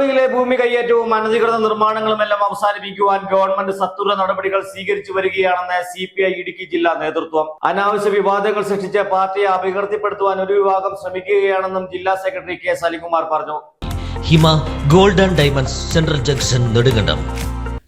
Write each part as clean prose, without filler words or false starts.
ചൊക്രമുടിയിലെ ഭൂമി കയ്യേറ്റവും അനധികൃത നിർമ്മാണങ്ങളുമെല്ലാം അവസാനിപ്പിക്കുവാൻ ഗവൺമെന്റ് സത്വര നടപടികൾ സ്വീകരിച്ചു വരികയാണെന്ന് CPI ഇടുക്കി ജില്ലാ നേതൃത്വം. അനാവശ്യ വിവാദങ്ങൾ സൃഷ്ടിച്ച് പാർട്ടിയെ അപകീർത്തിപ്പെടുത്തുവാൻ ഒരു വിഭാഗം ശ്രമിക്കുകയാണെന്നും ജില്ലാ സെക്രട്ടറി K. സലിംകുമാർ പറഞ്ഞു. Hima gold and diamonds central junction Nedumkandam.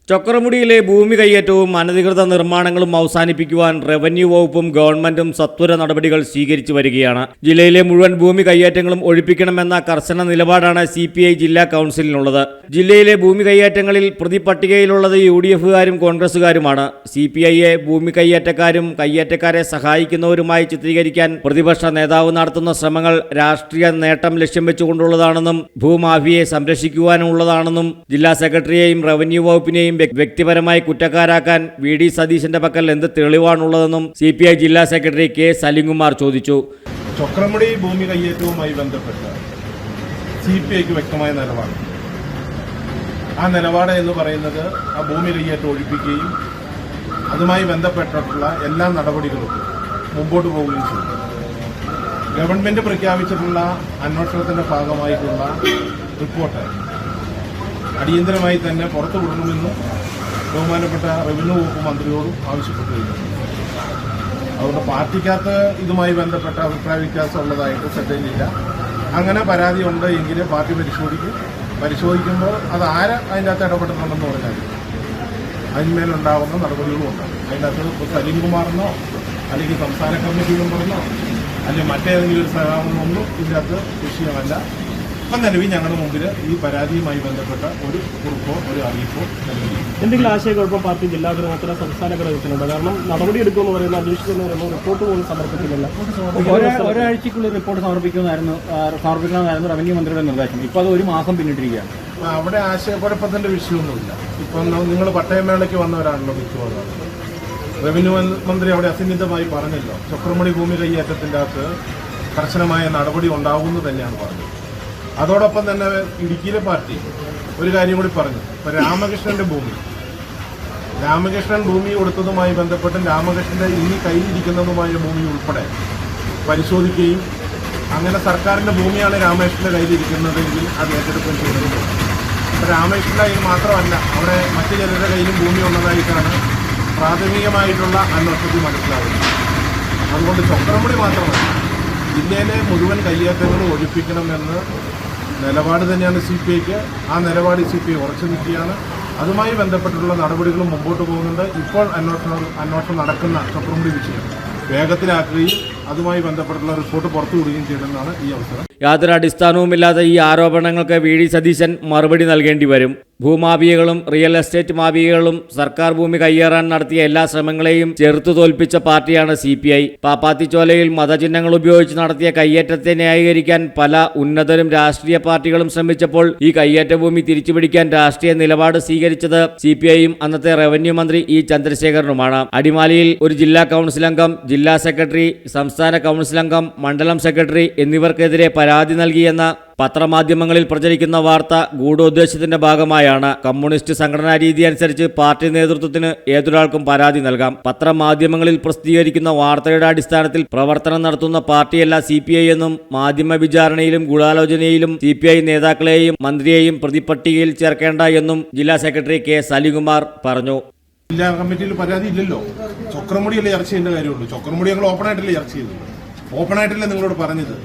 ചൊക്രമുടിയിലെ ഭൂമി കയ്യേറ്റവും അനധികൃത നിർമ്മാണങ്ങളും അവസാനിപ്പിക്കുവാൻ റവന്യൂ വകുപ്പും ഗവൺമെന്റും സത്വര നടപടികൾ സ്വീകരിച്ചു വരികയാണ്. ജില്ലയിലെ മുഴുവൻ ഭൂമി കയ്യേറ്റങ്ങളും ഒഴിപ്പിക്കണമെന്ന കർശന നിലപാടാണ് CPI ജില്ലാ കൗൺസിലിനുള്ളത്. ജില്ലയിലെ ഭൂമി കയ്യേറ്റങ്ങളിൽ പ്രതിപട്ടികയിലുള്ളത് UDFകാരും കോൺഗ്രസുകാരുമാണ്. CPIയെ ഭൂമി കയ്യേറ്റക്കാരും കയ്യേറ്റക്കാരെ സഹായിക്കുന്നവരുമായി ചിത്രീകരിക്കാൻ പ്രതിപക്ഷ നേതാവ് നടത്തുന്ന ശ്രമങ്ങൾ രാഷ്ട്രീയ നേട്ടം ലക്ഷ്യം വെച്ചുകൊണ്ടുള്ളതാണെന്നും ഭൂമാഫിയെ സംരക്ഷിക്കുവാനുള്ളതാണെന്നും ജില്ലാ സെക്രട്ടറിയെയും റവന്യൂ വകുപ്പിനെയും വ്യക്തിപരമായി കുറ്റക്കാരാക്കാൻ VD സതീശന്റെ പക്കൽ എന്ത് തെളിവാണുള്ളതെന്നും CPI ജില്ലാ സെക്രട്ടറി K. സലിംകുമാർ ചോദിച്ചു. ചൊക്രമുടി ഭൂമി കയ്യേറ്റവുമായി ബന്ധപ്പെട്ട് CPIക്ക് വ്യക്തമായ നിലപാട്. ആ നിലപാട് എന്ന് പറയുന്നത് ആ ഭൂമി കയ്യേറ്റം ഒഴിപ്പിക്കുകയും അതുമായി ബന്ധപ്പെട്ടിട്ടുള്ള എല്ലാ നടപടികളും മുമ്പോട്ട് പോവുകയും ചെയ്തു. ഗവൺമെന്റ് പ്രഖ്യാപിച്ചിട്ടുള്ള അന്വേഷണത്തിന്റെ ഭാഗമായിട്ടുള്ള റിപ്പോർട്ട് അടിയന്തരമായി തന്നെ പുറത്തു വിടണമെന്നും ബഹുമാനപ്പെട്ട റവന്യൂ വകുപ്പ് മന്ത്രിയോടും ആവശ്യപ്പെട്ടിരുന്നു. അതുകൊണ്ട് പാർട്ടിക്കകത്ത് ഇതുമായി ബന്ധപ്പെട്ട അഭിപ്രായ വ്യത്യാസം ഉള്ളതായിട്ട് ശ്രദ്ധയിലില്ല. അങ്ങനെ പരാതി ഉണ്ട് എങ്കിൽ പാർട്ടി പരിശോധിക്കുമ്പോൾ അത് ആര് അതിൻ്റെ അകത്ത് ഇടപെടുന്നുണ്ടെന്ന് പറഞ്ഞാൽ അതിന്മേലുണ്ടാകുന്ന നടപടികളും ഉണ്ടാകും. അതിൻ്റെ അകത്ത് സലീംകുമാറെന്നോ അല്ലെങ്കിൽ സംസ്ഥാന കമ്മിറ്റി മെമ്പറെന്നോ അല്ലെങ്കിൽ മറ്റേതെങ്കിലും ഒരു സഹാബെന്നൊന്നും ഇതിനകത്ത് വിഷയമല്ല. ഇപ്പം നിലവിൽ ഞങ്ങളുടെ മുമ്പിൽ ഈ പരാതിയുമായി ബന്ധപ്പെട്ട ഒരു കുറിപ്പോ ഒരു അറിയിപ്പോ നൽകി. എന്തെങ്കിലും ആശയക്കുഴപ്പം പാർട്ടി ജില്ലാ ഘടകത്തിലോ സംസ്ഥാന ഘടകത്തിലുണ്ട്? കാരണം നടപടിയെടുക്കുമെന്ന് പറയുന്ന അന്വേഷിക്കുന്ന റിപ്പോർട്ട് പോലും സമർപ്പിക്കുന്നില്ല. ഒരാഴ്ചക്കുള്ളിൽ റിപ്പോർട്ട് സമർപ്പിക്കണമെന്നായിരുന്നു റവന്യൂ മന്ത്രിയുടെ നിർദ്ദേശം. ഇപ്പോൾ അത് ഒരു മാസം പിന്നിട്ടിരിക്കുകയാണ്. അവിടെ ആശയക്കുഴപ്പത്തിന്റെ വിഷയമൊന്നുമില്ല. ഇപ്പം നിങ്ങൾ പട്ടയമേളയ്ക്ക് വന്നവരാണല്ലോ മിക്കവാറും. റവന്യൂ മന്ത്രി അവിടെ അസന്നിഗ്ധമായി പറഞ്ഞല്ലോ, ചൊക്രമുടി ഭൂമി കയ്യേറ്റത്തിന്റെ അകത്ത് കർശനമായ നടപടി ഉണ്ടാവുമെന്ന് തന്നെയാണ് പറഞ്ഞത്. അതോടൊപ്പം തന്നെ ഇടുക്കിയിലെ പാർട്ടി ഒരു കാര്യം കൂടി പറഞ്ഞു. ഇപ്പൊ രാമകൃഷ്ണൻ ഭൂമി കൊടുത്തതുമായി ബന്ധപ്പെട്ട് രാമകൃഷ്ണന്റെ ഇനി കയ്യിലിരിക്കുന്നതുമായ ഭൂമി ഉൾപ്പെടെ പരിശോധിക്കുകയും അങ്ങനെ സർക്കാരിന്റെ ഭൂമിയാണ് രാമകൃഷ്ണന്റെ കയ്യിലിരിക്കുന്നതെങ്കിൽ അത് ഏറ്റെടുക്കുകയും ചെയ്യുന്നത്. രാമകൃഷ്ണന്റെ കയ്യിൽ മാത്രമല്ല, അവിടെ മറ്റു ചിലരുടെ കയ്യിലും ഭൂമി ഉള്ളതായിട്ടാണ് പ്രാഥമികമായിട്ടുള്ള അന്വേഷണത്തിൽ മനസ്സിലാകുന്നത്. അതുകൊണ്ട് ചൊക്രമുടി മാത്രമല്ല, ജില്ലയിലെ മുഴുവൻ കയ്യേറ്റങ്ങളും ഒഴിപ്പിക്കണമെന്ന് നിലപാട് തന്നെയാണ് CPIക്ക്. ആ നിലപാട് CPI ഉറച്ചു നിൽക്കുകയാണ്. അതുമായി ബന്ധപ്പെട്ടുള്ള നടപടികളും മുമ്പോട്ട് പോകുന്നുണ്ട്. ഇപ്പോൾ അന്വേഷണം നടക്കുന്ന ചൊക്രമുടി വിഷയം വേഗത്തിലാക്കുകയും അതുമായി ബന്ധപ്പെട്ടുള്ള റിപ്പോർട്ട് പുറത്തുവിടുകയും ചെയ്യണമെന്നാണ് ഈ അവസരം. യാതൊരു അടിസ്ഥാനവുമില്ലാത്ത ഈ ആരോപണങ്ങൾക്ക് VD സതീശൻ മറുപടി നൽകേണ്ടി വരും. ഭൂമാഫിയകളും റിയൽ എസ്റ്റേറ്റ് മാഫിയകളും സർക്കാർ ഭൂമി കയ്യേറാൻ നടത്തിയ എല്ലാ ശ്രമങ്ങളെയും ചെറുത്തു തോൽപ്പിച്ച പാർട്ടിയാണ് CPI. പാപ്പാത്തിച്ചോലയിൽ മതചിഹ്നങ്ങൾ ഉപയോഗിച്ച് നടത്തിയ കയ്യേറ്റത്തെ ന്യായീകരിക്കാൻ പല ഉന്നതരും രാഷ്ട്രീയ പാർട്ടികളും ശ്രമിച്ചപ്പോൾ ഈ കയ്യേറ്റ ഭൂമി തിരിച്ചുപിടിക്കാൻ രാഷ്ട്രീയ നിലപാട് സ്വീകരിച്ചത് CPIയും അന്നത്തെ റവന്യൂ മന്ത്രി E. ചന്ദ്രശേഖരനുമാണ്. അടിമാലിയിൽ ഒരു ജില്ലാ കൗൺസിൽ അംഗം, ജില്ലാ സെക്രട്ടറി, സംസ്ഥാന കൗൺസിൽ അംഗം, മണ്ഡലം സെക്രട്ടറി എന്നിവർക്കെതിരെ പരാതി നൽകിയെന്ന പത്രമാധ്യമങ്ങളിൽ പ്രചരിക്കുന്ന വാർത്ത ഗൂഢോദ്ദേശത്തിന്റെ ഭാഗമായാണ്. കമ്മ്യൂണിസ്റ്റ് സംഘടനാ രീതി അനുസരിച്ച് പാർട്ടി നേതൃത്വത്തിന് ഏതൊരാൾക്കും പരാതി നൽകാം. പത്രമാധ്യമങ്ങളിൽ പ്രസിദ്ധീകരിക്കുന്ന വാർത്തയുടെ അടിസ്ഥാനത്തിൽ പ്രവർത്തനം നടത്തുന്ന പാർട്ടിയല്ല CPI എന്നും മാധ്യമ വിചാരണയിലും ഗൂഢാലോചനയിലും CPI നേതാക്കളെയും മന്ത്രിയെയും പ്രതിപട്ടികയിൽ ചേർക്കേണ്ട എന്നും ജില്ലാ സെക്രട്ടറി K. സലിംകുമാർ പറഞ്ഞു. ജില്ലാ കമ്മിറ്റിയിൽ പരാതി ഇല്ലല്ലോ. ചൊക്രമുടിയല്ലേ ചർച്ച ചെയ്യേണ്ട കാര്യമുള്ളൂ. ചൊക്രമുടി ഞങ്ങൾ ഓപ്പണായിട്ടല്ലേ ചർച്ച ചെയ്തത്. ഓപ്പണായിട്ടല്ലേ നിങ്ങളോട് പറഞ്ഞത്.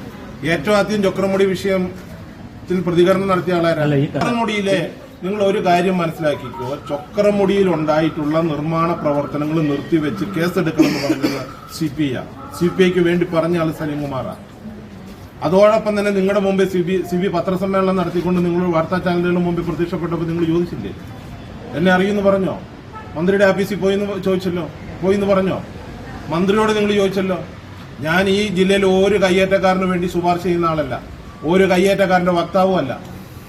ഏറ്റവും ആദ്യം ചൊക്രമുടി വിഷയത്തിൽ പ്രതികരണം നടത്തിയ ആളാരാണ്? ചൊക്രമുടിയിലെ നിങ്ങൾ ഒരു കാര്യം മനസ്സിലാക്കിക്കോ, ചൊക്രമുടിയിൽ ഉണ്ടായിട്ടുള്ള നിർമ്മാണ പ്രവർത്തനങ്ങൾ നിർത്തിവെച്ച് കേസെടുക്കണമെന്ന് പറഞ്ഞത് CPIക്ക് വേണ്ടി പറഞ്ഞ ആൾ സലിംകുമാറാണ്. അതോടൊപ്പം തന്നെ നിങ്ങളുടെ മുമ്പ് CB പത്രസമ്മേളനം നടത്തിക്കൊണ്ട് നിങ്ങൾ വാർത്താ ചാനലുകളുടെ മുമ്പിൽ പ്രത്യക്ഷപ്പെട്ടപ്പോൾ നിങ്ങൾ ചോദിച്ചില്ലേ, എന്നെ അറിയുമെന്ന് പറഞ്ഞോ? മന്ത്രിയുടെ ഓഫീസിൽ പോയിന്ന് പറഞ്ഞോ? മന്ത്രിയോട് നിങ്ങൾ ചോദിച്ചല്ലോ. ഞാൻ ഈ ജില്ലയിൽ ഒരു കയ്യേറ്റക്കാരന് വേണ്ടി ശുപാർശ ചെയ്യുന്ന ആളല്ല, ഒരു കയ്യേറ്റക്കാരന്റെ വക്താവുമല്ല.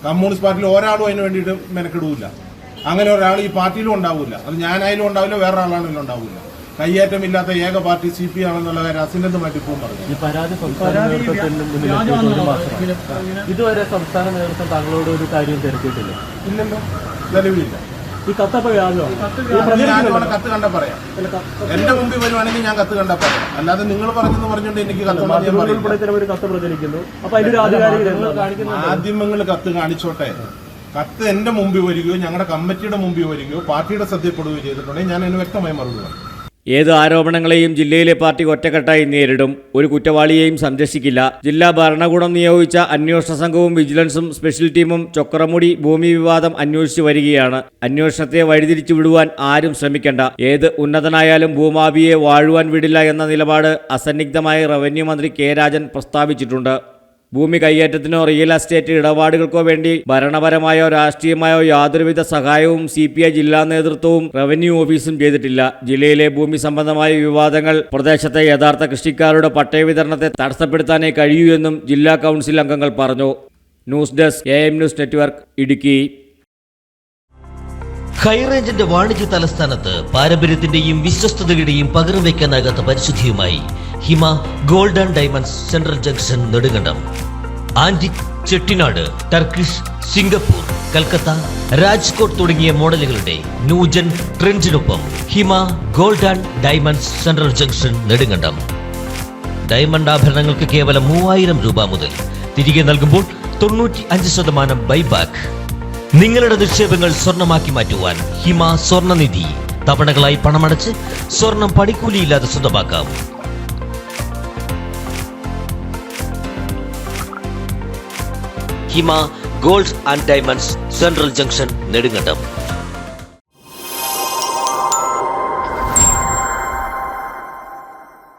കമ്മ്യൂണിസ്റ്റ് പാർട്ടിയിൽ ഒരാളും അതിന് വേണ്ടിയിട്ട് മെനക്കെടുവില്ല. അങ്ങനെ ഒരാൾ ഈ പാർട്ടിയിലും ഉണ്ടാവില്ല. അത് ഞാനായാലും ഉണ്ടാവില്ല, വേറെ ആളാണെങ്കിലും ഉണ്ടാവില്ല. കയ്യേറ്റമില്ലാത്ത ഏക പാർട്ടി CPI ആണെന്നുള്ള കാര്യം അസിന്ധമായിട്ട് ഇപ്പോൾ പറഞ്ഞു. ഇതുവരെ സംസ്ഥാന നേതൃത്വം താങ്കളോട് ഒരു കാര്യം തിരക്കിയിട്ടില്ല? ഇല്ലല്ലോ, നിലവിലില്ല. ഈ കത്തപ്പോ കത്ത് കണ്ട പറയാം. എന്റെ മുമ്പിൽ വരുവാണെങ്കിൽ ഞാൻ കത്ത് കണ്ട പറയാം. അല്ലാതെ നിങ്ങൾ പറഞ്ഞെന്ന് പറഞ്ഞുകൊണ്ട് എനിക്ക് കത്ത് പ്രചരിക്കുന്നു. മാധ്യമങ്ങൾ കത്ത് കാണിച്ചോട്ടെ. കത്ത് എന്റെ മുമ്പിൽ വരികയോ ഞങ്ങളുടെ കമ്മിറ്റിയുടെ മുമ്പിൽ വരികയോ പാർട്ടിയുടെ ശ്രദ്ധയിൽപ്പെടുകയോ ചെയ്തിട്ടുണ്ടെങ്കിൽ ഞാൻ അതിന് വ്യക്തമായി മറുപടി പറയും. ഏത് ആരോപണങ്ങളെയും ജില്ലയിലെ പാർട്ടി ഒറ്റക്കെട്ടായി നേരിടും. ഒരു കുറ്റവാളിയെയും സംരക്ഷിക്കില്ല. ജില്ലാ ഭരണകൂടം നിയോഗിച്ച അന്വേഷണ സംഘവും വിജിലൻസും സ്പെഷ്യൽ ടീമും ചൊക്രമുടി ഭൂമി വിവാദം അന്വേഷിച്ചു വരികയാണ്. അന്വേഷണത്തെ വഴിതിരിച്ചു വിടുവാൻ ആരും ശ്രമിക്കണ്ട. ഏത് ഉന്നതനായാലും ഭൂമാഫിയെ വാഴുവാൻ വിടില്ല എന്ന നിലപാട് അസന്നിഗ്ധമായി റവന്യൂ മന്ത്രി കെ രാജൻ പ്രസ്താവിച്ചിട്ടുണ്ട്. ഭൂമി കയ്യേറ്റത്തിനോ റിയൽ എസ്റ്റേറ്റ് ഇടപാടുകൾക്കോ വേണ്ടി ഭരണപരമായോ രാഷ്ട്രീയമായോ യാതൊരുവിധ സഹായവും CPI ജില്ലാ നേതൃത്വവും റവന്യൂ ഓഫീസും ചെയ്തിട്ടില്ല. ജില്ലയിലെ ഭൂമി സംബന്ധമായ വിവാദങ്ങൾ പ്രദേശത്തെ യഥാർത്ഥ കൃഷിക്കാരുടെ പട്ടയ വിതരണത്തെ തടസ്സപ്പെടുത്താനേ കഴിയൂ എന്നും ജില്ലാ കൗൺസിൽ അംഗങ്ങൾ പറഞ്ഞു. News desk AM news network, Idukki. ഹൈറേഞ്ചിന്റെ വാണിജ്യ തലസ്ഥാനത്ത് പാരമ്പര്യത്തിന്റെയും വിശ്വസ്തതയുടെയും പകരം വയ്ക്കാനാകാത്ത പരിശുദ്ധിയുമായി Hima gold and diamonds central junction Nedumkandam. Antique, Chettinad, Turkish, Singapore, Calcutta, Rajkot തുടങ്ങിയ മോഡലുകളുടെ ന്യൂജൻ ട്രെൻഡിനൊപ്പം Hima gold and diamonds central junction Nedumkandam. Diamond ആഭരണങ്ങൾക്ക് കേവലം 3000 രൂപ മുതൽ. തിരികെ നൽകുമ്പോൾ 95% ബൈബാക്ക്. നിങ്ങളുടെ നിക്ഷേപങ്ങൾ സ്വർണമാക്കി മാറ്റുവാൻ ഹിമ സ്വർണനിധി. തവണകളായി പണമടച്ച് സ്വർണം പണിക്കൂലിയില്ലാതെ സ്വന്തമാക്കാം. Hima gold and diamonds central junction Nedumkandam.